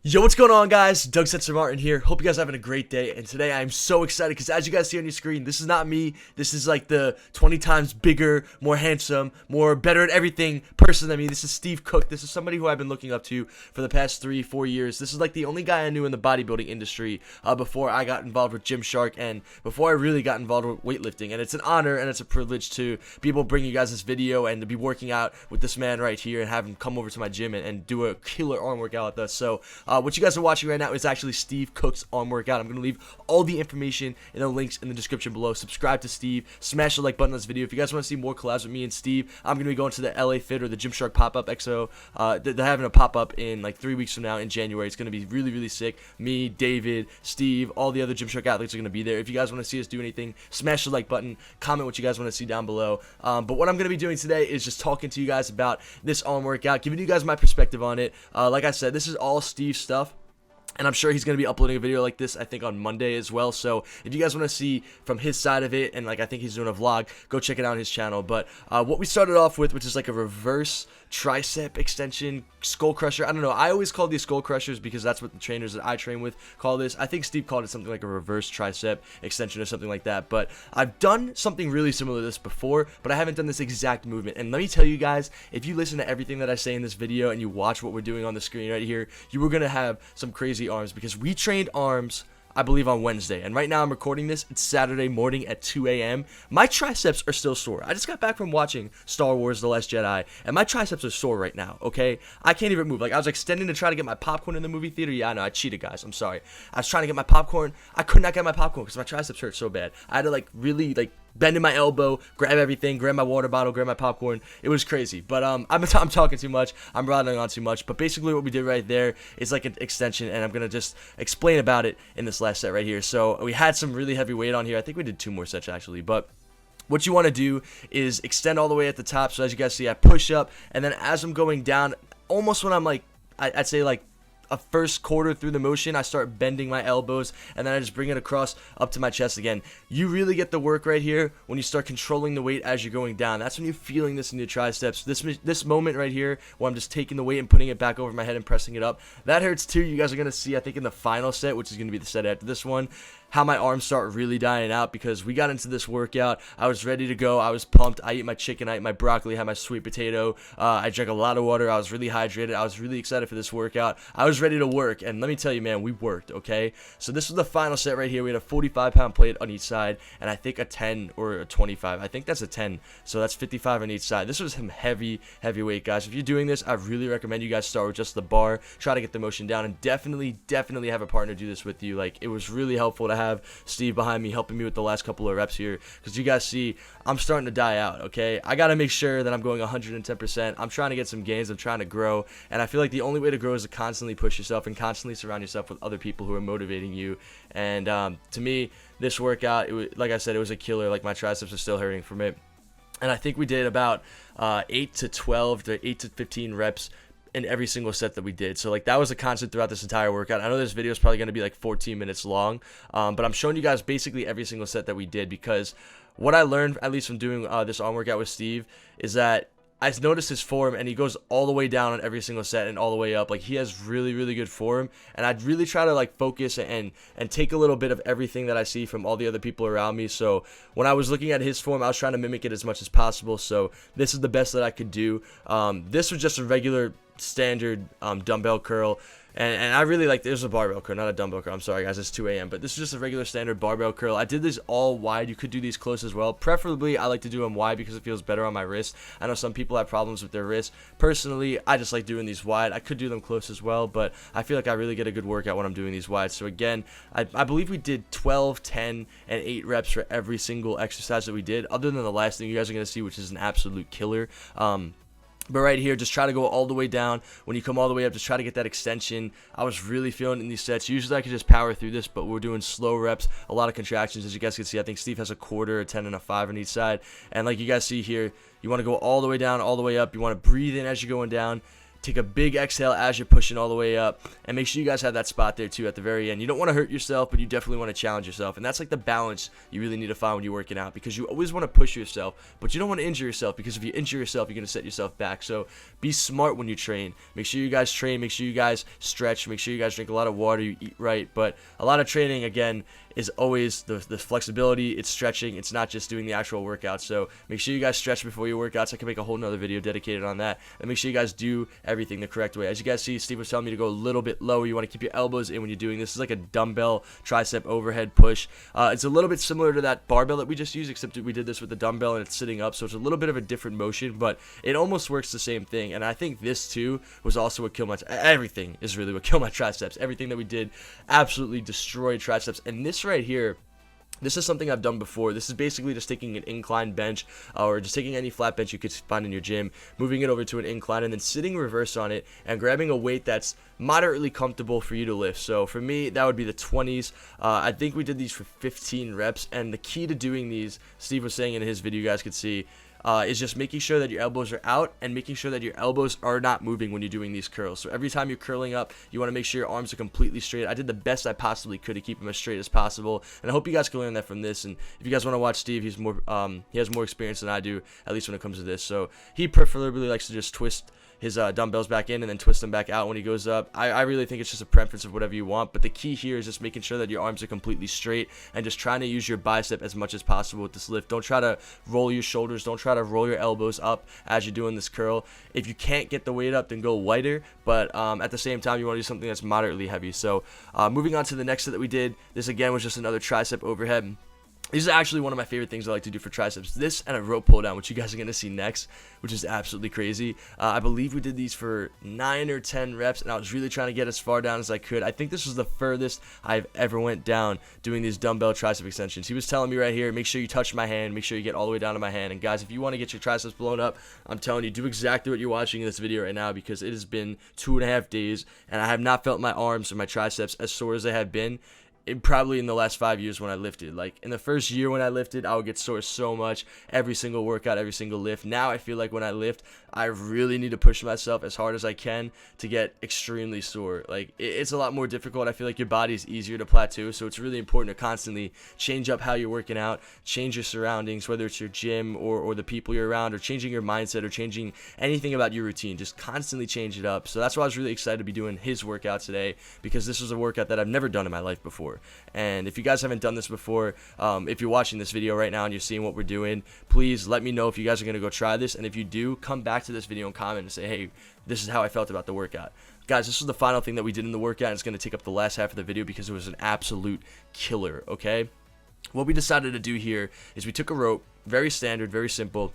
Yo, what's going on, guys? Doug Censor Martin here. Hope you guys are having a great day. And today I'm so excited because as you guys see on your screen, this is not me. This is like the 20 times bigger, more handsome, more better at everything person than me. This is Steve Cook. This is somebody who I've been looking up to for the past 3-4 years. This is like the only guy I knew in the bodybuilding industry before I got involved with Gymshark and before I really got involved with weightlifting. And it's an honor and it's a privilege to be able to bring you guys this video and to be working out with this man right here and have him come over to my gym and do a killer arm workout with us. So what you guys are watching right now is actually Steve Cook's arm workout. I'm going to leave all the information and the links in the description below. Subscribe to Steve. Smash the like button on this video. If you guys want to see more collabs with me and Steve, I'm going to be going to the LA Fit or the Gymshark pop-up XO. They're having a pop-up in like 3 weeks from now in January. It's going to be really, really sick. Me, David, Steve, all the other Gymshark athletes are going to be there. If you guys want to see us do anything, smash the like button. Comment what you guys want to see down below. But what I'm going to be doing today is just talking to you guys about this arm workout, giving you guys my perspective on it. Like I said, this is all Steve's stuff. And I'm sure he's going to be uploading a video like this, I think, on Monday as well. So if you guys want to see from his side of it, and like I think he's doing a vlog, go check it out on his channel. But what we started off with, which is like a reverse tricep extension Skullcrusher. I don't know. I always call these Skullcrushers because that's what the trainers that I train with call this. I think Steve called it something like a reverse tricep extension or something like that. But I've done something really similar to this before, but I haven't done this exact movement. And let me tell you guys, if you listen to everything that I say in this video and you watch what we're doing on the screen right here, you are going to have some crazy arms because we trained arms, I believe, on Wednesday, and right now I'm recording this. It's Saturday morning at 2 a.m. My triceps are still sore. I just got back from watching Star Wars: The Last Jedi, and my triceps are sore right now, okay? I can't even move. Like, I was extending to try to get my popcorn in the movie theater. Yeah, I know, I cheated, guys. I'm sorry. I was trying to get my popcorn. I could not get my popcorn because my triceps hurt so bad. I had to, like, really, like, bend in my elbow, grab everything, grab my water bottle, grab my popcorn. It was crazy. But I'm talking too much. I'm rattling on too much. But basically what we did right there is like an extension, and I'm going to just explain about it in this last set right here. So we had some really heavy weight on here. I think we did 2 more sets actually. But what you want to do is extend all the way at the top. So as you guys see, I push up, and then as I'm going down, almost when I'm like, I'd say like a first quarter through the motion, I start bending my elbows, and then I just bring it across up to my chest again. You really get the work right here when you start controlling the weight as you're going down. That's when you're feeling this in your triceps. This moment right here where I'm just taking the weight and putting it back over my head and pressing it up, that hurts too. You guys are going to see, I think, in the final set, which is going to be the set after this one, how my arms start really dying out because we got into this workout. I was ready to go. I was pumped. I ate my chicken. I ate my broccoli. I had my sweet potato. I drank a lot of water. I was really hydrated. I was really excited for this workout. I was ready to work, and let me tell you, man, we worked, okay? So this was the final set right here. We had a 45-pound plate on each side, and I think a 10 or a 25. I think that's a 10, so that's 55 on each side. This was some heavy weight, guys. If you're doing this, I really recommend you guys start with just the bar. Try to get the motion down, and definitely have a partner do this with you. Like, it was really helpful to have Steve behind me helping me with the last couple of reps here because you guys see I'm starting to die out, okay? I got to make sure that I'm going 110%. I'm trying to get some gains. I'm trying to grow, and I feel like the only way to grow is to constantly push yourself and constantly surround yourself with other people who are motivating you. And to me, this workout, like I said, it was a killer. Like, my triceps are still hurting from it, and I think we did about 8 to 12 to 8 to 15 reps in every single set that we did. So like that was a constant throughout this entire workout. I know this video is probably going to be like 14 minutes long, but I'm showing you guys basically every single set that we did because what I learned, at least from doing this arm workout with Steve, is that I noticed his form, and he goes all the way down on every single set and all the way up. Like, he has really good form, and I'd really try to like focus and take a little bit of everything that I see from all the other people around me. So when I was looking at his form, I was trying to mimic it as much as possible. So this is the best that I could do. This was just a regular standard dumbbell curl, and I really like, there's a barbell curl, not a dumbbell curl. I'm sorry guys, it's 2 a.m. but this is just a regular standard barbell curl. I did these all wide. You could do these close as well. Preferably I like to do them wide because it feels better on my wrist. I know some people have problems with their wrist. Personally, I just like doing these wide. I could do them close as well, but I feel like I really get a good workout when I'm doing these wide. So again, I believe we did 12, 10, and 8 reps for every single exercise that we did, other than the last thing you guys are going to see, which is an absolute killer. But right here, just try to go all the way down. When you come all the way up, just try to get that extension. I was really feeling it in these sets. Usually I could just power through this, but we're doing slow reps, a lot of contractions. As you guys can see, I think Steve has a quarter, a 10, and a 5 on each side. And like you guys see here, you want to go all the way down, all the way up. You want to breathe in as you're going down. Take a big exhale as you're pushing all the way up, and make sure you guys have that spot there too at the very end. You don't want to hurt yourself, but you definitely want to challenge yourself, and that's like the balance you really need to find when you're working out, because you always want to push yourself, but you don't want to injure yourself, because if you injure yourself, you're going to set yourself back. So be smart when you train. Make sure you guys train, make sure you guys stretch, make sure you guys drink a lot of water, you eat right. But a lot of training, again, is always the flexibility. It's stretching. It's not just doing the actual workout. So make sure you guys stretch before your workouts. I can make a whole nother video dedicated on that. And make sure you guys do everything the correct way. As you guys see, Steve was telling me to go a little bit lower. You want to keep your elbows in when you're doing this. This is like a dumbbell tricep overhead push. It's a little bit similar to that barbell that we just used, except we did this with the dumbbell and it's sitting up. So it's a little bit of a different motion, but it almost works the same thing. And I think this too was also what killed my everything is really what killed my triceps. Everything that we did absolutely destroyed triceps. And this right here, this is something I've done before. This is basically just taking an incline bench, or just taking any flat bench you could find in your gym, moving it over to an incline, and then sitting reverse on it and grabbing a weight that's moderately comfortable for you to lift. So for me, that would be the 20s. I think we did these for 15 reps, and the key to doing these, Steve was saying in his video, you guys could see, is just making sure that your elbows are out and making sure that your elbows are not moving when you're doing these curls. So every time you're curling up, you want to make sure your arms are completely straight. I did the best I possibly could to keep them as straight as possible, and I hope you guys can learn that from this. And if you guys want to watch Steve, he has more experience than I do, at least when it comes to this. So he preferably likes to just twist his dumbbells back in and then twist them back out when he goes up. I really think it's just a preference of whatever you want, but the key here is just making sure that your arms are completely straight and just trying to use your bicep as much as possible with this lift. Don't try to roll your shoulders, don't try to roll your elbows up as you're doing this curl. If you can't get the weight up, then go lighter, but at the same time, you want to do something that's moderately heavy. So moving on to the next set that we did, this again was just another tricep overhead. This is actually one of my favorite things I like to do for triceps. This and a rope pull down, which you guys are going to see next, which is absolutely crazy. I believe we did these for 9 or 10 reps, and I was really trying to get as far down as I could. I think this was the furthest I've ever went down doing these dumbbell tricep extensions. He was telling me right here, make sure you touch my hand, make sure you get all the way down to my hand. And guys, if you want to get your triceps blown up, I'm telling you, do exactly what you're watching in this video right now, because it has been 2.5 days, and I have not felt my arms or my triceps as sore as they had been probably in the last 5 years when I lifted. Like in the first year when I lifted, I would get sore so much every single workout, every single lift. Now I feel like when I lift, I really need to push myself as hard as I can to get extremely sore. Like it's a lot more difficult. I feel like your body is easier to plateau, so it's really important to constantly change up how you're working out, change your surroundings, whether it's your gym or the people you're around, or changing your mindset or changing anything about your routine. Just constantly change it up. So that's why I was really excited to be doing his workout today, because this was a workout that I've never done in my life before. And if you guys haven't done this before, if you're watching this video right now and you're seeing what we're doing, please let me know if you guys are going to go try this. And if you do, come back to this video and comment and say, hey, this is how I felt about the workout. Guys, this was the final thing that we did in the workout, and it's going to take up the last half of the video because it was an absolute killer, okay? What we decided to do here is we took a rope, very standard, very simple.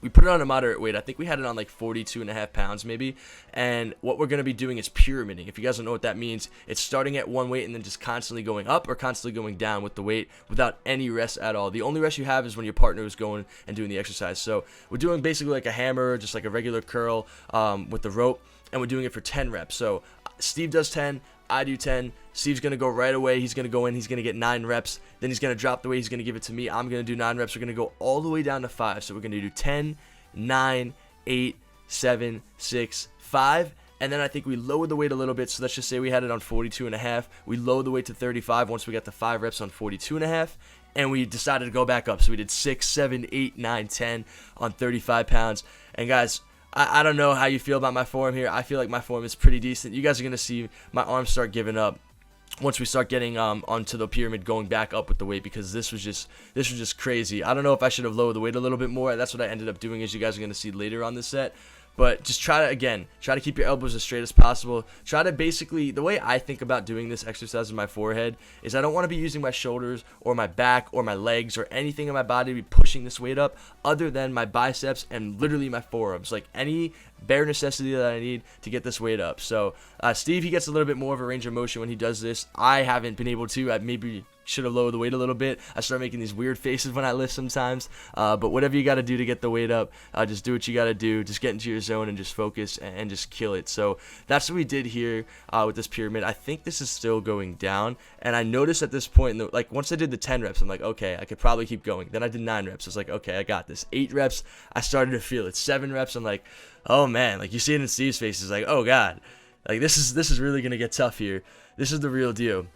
We put it on a moderate weight. I think we had it on like 42.5 pounds maybe. And what we're going to be doing is pyramiding. If you guys don't know what that means, it's starting at one weight and then just constantly going up or constantly going down with the weight without any rest at all. The only rest you have is when your partner is going and doing the exercise. So we're doing basically like a hammer, just like a regular curl with the rope, and we're doing it for 10 reps. So Steve does 10. I do 10. Steve's going to go right away. He's going to go in. He's going to get 9 reps. Then he's going to drop the weight. He's going to give it to me. I'm going to do 9 reps. We're going to go all the way down to 5. So we're going to do 10, 9, 8, 7, 6, 5. And then I think we lowered the weight a little bit. So let's just say we had it on 42.5. We lowered the weight to 35 once we got the 5 reps on 42.5. And we decided to go back up. So we did 6, 7, 8, 9, 10 on 35 pounds. And guys, I don't know how you feel about my form here. I feel like my form is pretty decent. You guys are going to see my arms start giving up once we start getting onto the pyramid, going back up with the weight, because this was just crazy. I don't know if I should have lowered the weight a little bit more. That's what I ended up doing, as you guys are going to see later on this set. But just try to keep your elbows as straight as possible. Try to basically, the way I think about doing this exercise in my forehead is I don't want to be using my shoulders or my back or my legs or anything in my body to be pushing this weight up other than my biceps and literally my forearms. Like any bare necessity that I need to get this weight up. So Steve, he gets a little bit more of a range of motion when he does this. I haven't been able to. I've maybe should have lowered the weight a little bit. I start making these weird faces when I lift sometimes. But whatever you got to do to get the weight up, just do what you got to do. Just get into your zone and just focus and just kill it. So that's what we did here with this pyramid. I think this is still going down. And I noticed at this point, like once I did the 10 reps, I'm like, okay, I could probably keep going. Then I did 9 reps. I was like, okay, I got this. 8 reps, I started to feel it. 7 reps, I'm like, oh man, like you see it in Steve's face. It's like, oh god, like this is really gonna get tough here. This is the real deal.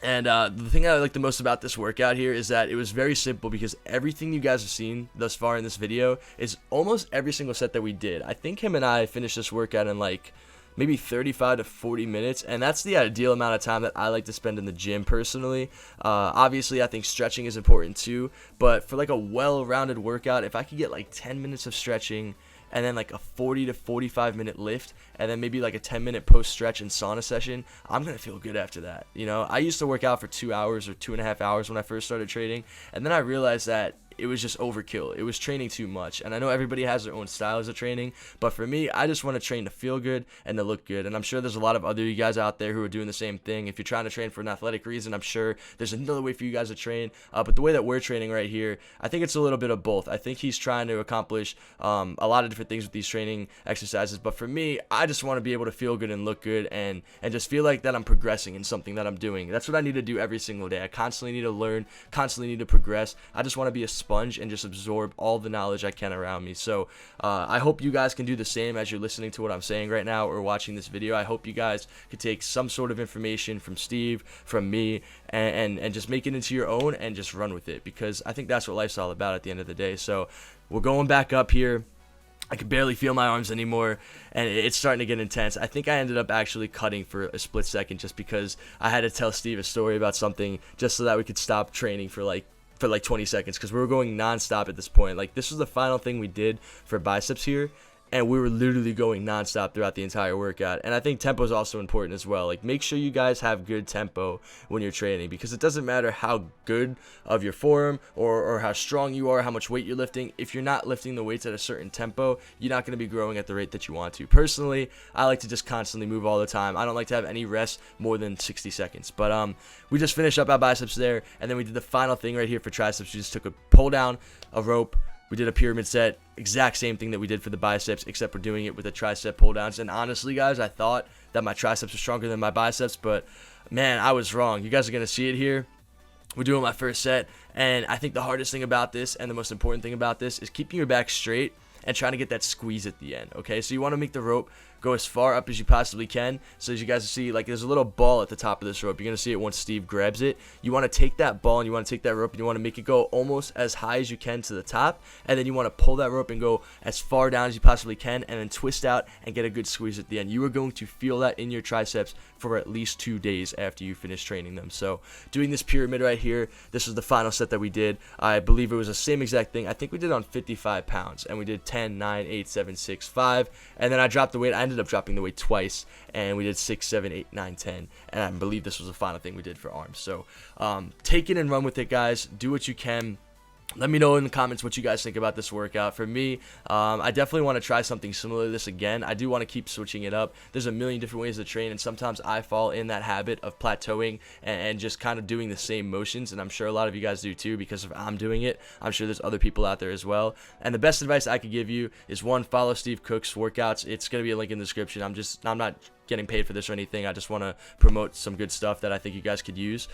And the thing I like the most about this workout here is that it was very simple, because everything you guys have seen thus far in this video is almost every single set that we did. I think him and I finished this workout in like maybe 35 to 40 minutes, and that's the ideal amount of time that I like to spend in the gym personally. Obviously, I think stretching is important too, but for like a well-rounded workout, if I could get like 10 minutes of stretching and then like a 40 to 45 minute lift, and then maybe like a 10-minute post stretch and sauna session, I'm gonna feel good after that. You know, I used to work out for 2 hours or 2.5 hours when I first started training, and then I realized that it was just overkill. It was training too much. And I know everybody has their own styles of training, but for me, I just want to train to feel good and to look good. And I'm sure there's a lot of other you guys out there who are doing the same thing. If you're trying to train for an athletic reason, I'm sure there's another way for you guys to train. But the way that we're training right here, I think it's a little bit of both. I think he's trying to accomplish a lot of different things with these training exercises. But for me, I just want to be able to feel good and look good and just feel like that I'm progressing in something that I'm doing. That's what I need to do every single day. I constantly need to learn, constantly need to progress. I just want to be a sponge and just absorb all the knowledge I can around me. So I hope you guys can do the same as you're listening to what I'm saying right now or watching this video. I hope you guys could take some sort of information from Steve, from me, and just make it into your own and just run with it, because I think that's what life's all about at the end of the day. So we're going back up here. I could barely feel my arms anymore, and it's starting to get intense. I think I ended up actually cutting for a split second just because I had to tell Steve a story about something just so that we could stop training for like 20 seconds, because we were going non-stop at this point. Like, this was the final thing we did for biceps here, and we were literally going non-stop throughout the entire workout. And I think tempo is also important as well. Like, make sure you guys have good tempo when you're training, because it doesn't matter how good of your form or how strong you are, how much weight you're lifting. If you're not lifting the weights at a certain tempo, you're not going to be growing at the rate that you want to. Personally, I like to just constantly move all the time. I don't like to have any rest more than 60 seconds. But we just finished up our biceps there, and then we did the final thing right here for triceps. We just took a pull down, a rope. We did a pyramid set, exact same thing that we did for the biceps, except we're doing it with the tricep pull downs. And honestly, guys, I thought that my triceps were stronger than my biceps, but man, I was wrong. You guys are going to see it here. We're doing my first set, and I think the hardest thing about this and the most important thing about this is keeping your back straight and trying to get that squeeze at the end, okay? So you want to make the rope go as far up as you possibly can. So as you guys see, like, there's a little ball at the top of this rope. You're going to see it once Steve grabs it. You want to take that ball and you want to take that rope and you want to make it go almost as high as you can to the top. And then you want to pull that rope and go as far down as you possibly can and then twist out and get a good squeeze at the end. You are going to feel that in your triceps for at least 2 days after you finish training them. So doing this pyramid right here, this was the final set that we did. I believe it was the same exact thing. I think we did on 55 pounds, and we did 10, 9, 8, 7, 6, 5. And then I dropped the weight. I ended up dropping the weight twice, and we did 6, 7, 8, 9, 10. And I believe this was the final thing we did for arms. So take it and run with it, guys. Do what you can. Let me know in the comments what you guys think about this workout. For me, I definitely want to try something similar to this again. I do want to keep switching it up. There's a million different ways to train, and sometimes I fall in that habit of plateauing and just kind of doing the same motions, and I'm sure a lot of you guys do too, because if I'm doing it, I'm sure there's other people out there as well. And the best advice I could give you is, one, follow Steve Cook's workouts. It's going to be a link in the description. I'm not getting paid for this or anything. I just want to promote some good stuff that I think you guys could use.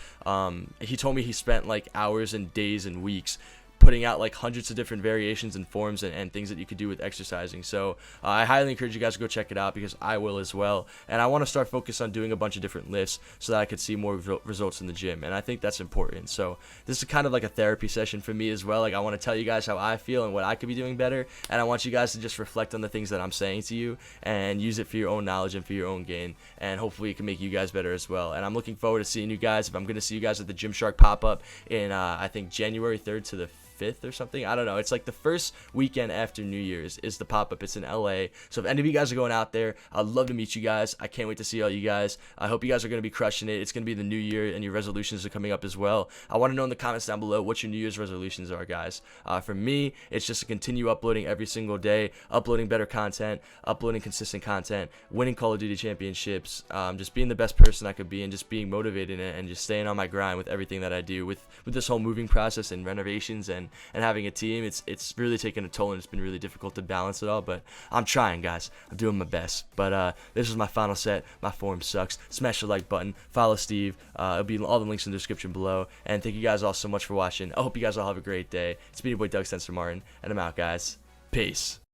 He told me he spent like hours and days and weeks putting out like hundreds of different variations and forms and things that you could do with exercising. So I highly encourage you guys to go check it out, because I will as well. And I want to start focus on doing a bunch of different lifts so that I could see more results in the gym. And I think that's important. So this is kind of like a therapy session for me as well. Like, I want to tell you guys how I feel and what I could be doing better. And I want you guys to just reflect on the things that I'm saying to you and use it for your own knowledge and for your own gain. And hopefully it can make you guys better as well. And I'm looking forward to seeing you guys. If I'm going to see you guys at the Gymshark pop-up in, I think, January 3rd to the 5th or something. I don't know. It's like the first weekend after New Year's is the pop-up. It's in LA. So if any of you guys are going out there, I'd love to meet you guys. I can't wait to see all you guys. I hope you guys are going to be crushing it. It's going to be the new year, and your resolutions are coming up as well. I want to know in the comments down below what your New Year's resolutions are, guys. For me, it's just to continue uploading every single day, uploading better content, uploading consistent content, winning Call of Duty championships, just being the best person I could be, and just being motivated and just staying on my grind with everything that I do. With this whole moving process and renovations and having a team, it's really taken a toll, and it's been really difficult to balance it all, but I'm trying, guys. I'm doing my best. But this is my final set. My form sucks. Smash the like button. Follow Steve. It'll be all the links in the description below. And thank you guys all so much for watching. I hope you guys all have a great day. It's been your boy Doug Censor Martin, and I'm out, guys. Peace.